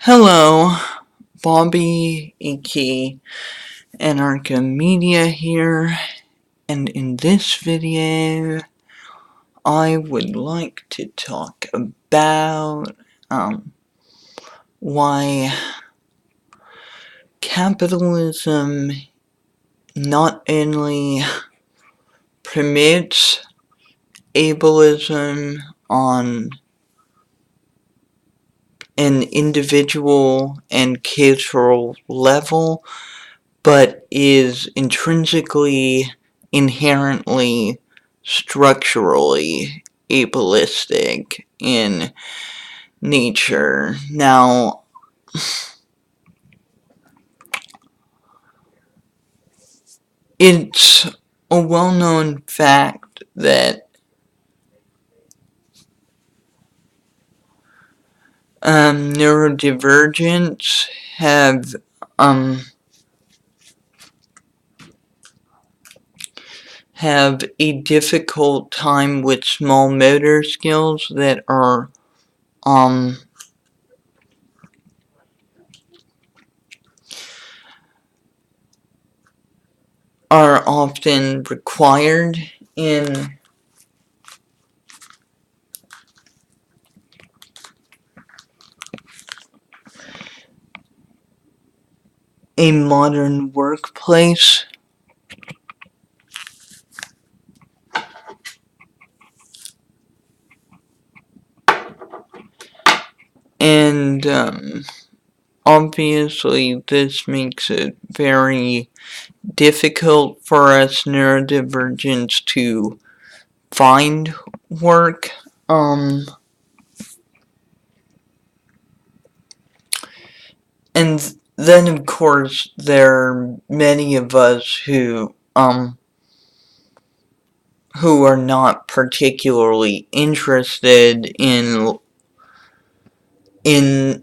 Hello, Bobby Iki, Anarcha Media here, and in this video, I would like to talk about why capitalism not only promotes ableism on an individual and cultural level, but is intrinsically, inherently, structurally ableistic in nature. Now, it's a well-known fact that neurodivergents have a difficult time with small motor skills that um are often required in a modern workplace. And obviously this makes it very difficult for us neurodivergents to find work. And then of course there are many of us who are not particularly interested in 9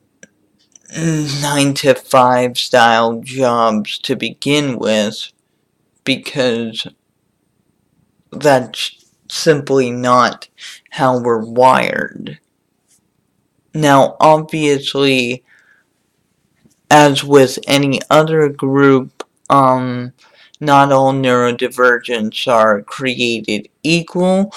to 5 style jobs to begin with, because that's simply not how we're wired. Now, obviously, as with any other group, not all neurodivergents are created equal.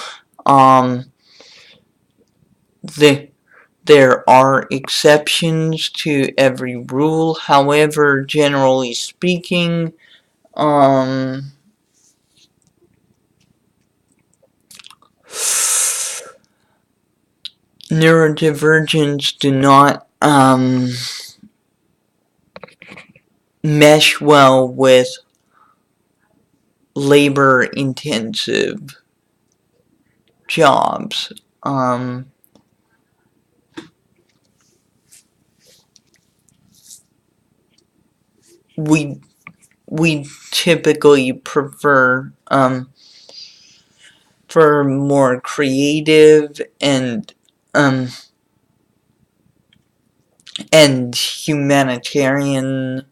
There are exceptions to every rule. However, generally speaking, neurodivergents do not mesh well with labor-intensive jobs. We typically prefer for more creative and humanitarian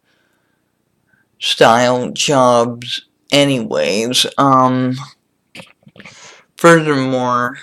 style jobs anyways. Furthermore,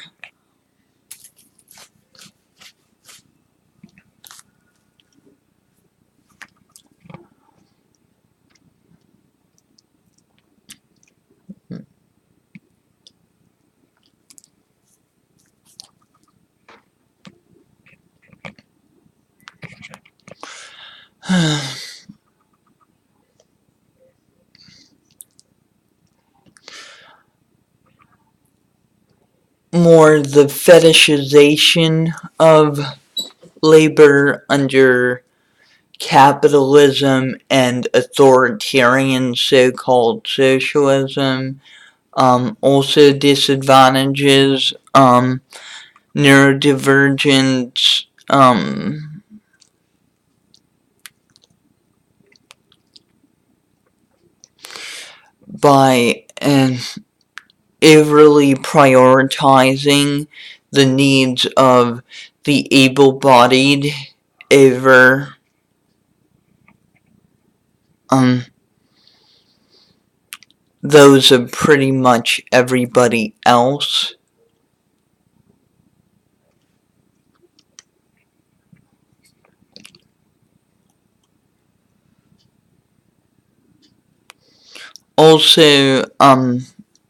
more the fetishization of labor under capitalism and authoritarian so-called socialism also disadvantages neurodivergence by overly prioritizing the needs of the able-bodied over those of pretty much everybody else. also,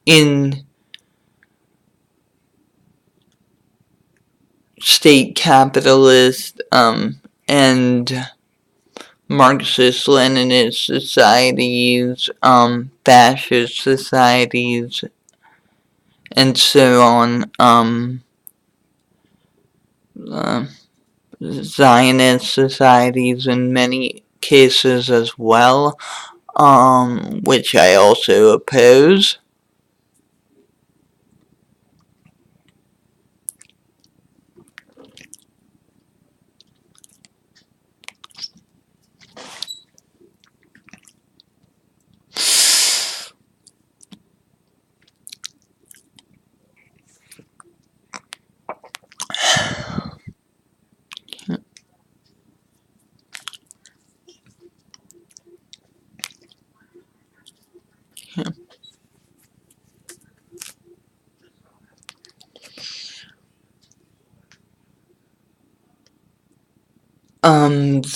in state capitalist, and Marxist-Leninist societies, fascist societies, and so on, uh, Zionist societies in many cases as well, which I also oppose.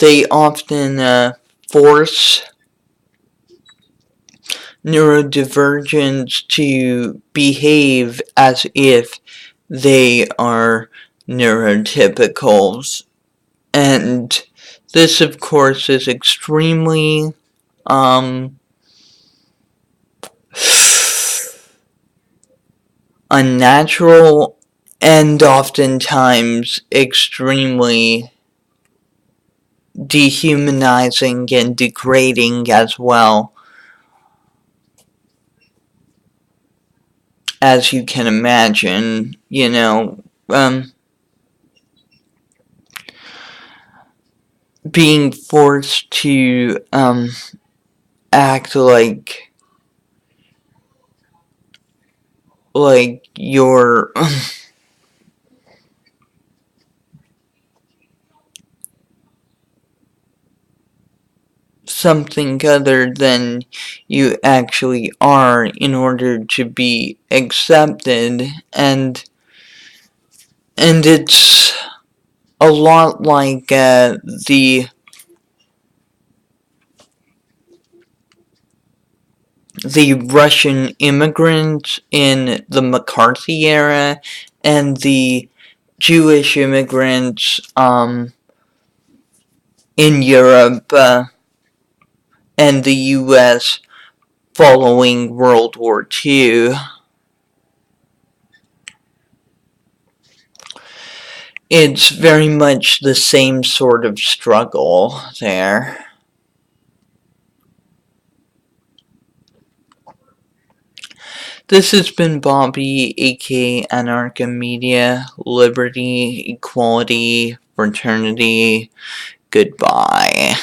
They often force neurodivergents to behave as if they are neurotypicals. And this, of course, is extremely unnatural and oftentimes extremely dehumanizing and degrading as well, as you can imagine, being forced to, act like you're something other than you actually are in order to be accepted, and it's a lot like the Russian immigrants in the McCarthy era and the Jewish immigrants in Europe and the US following World War II. It's very much the same sort of struggle there. This has been Bobby, aka Anarcha Media, Liberty, Equality, Fraternity. Goodbye.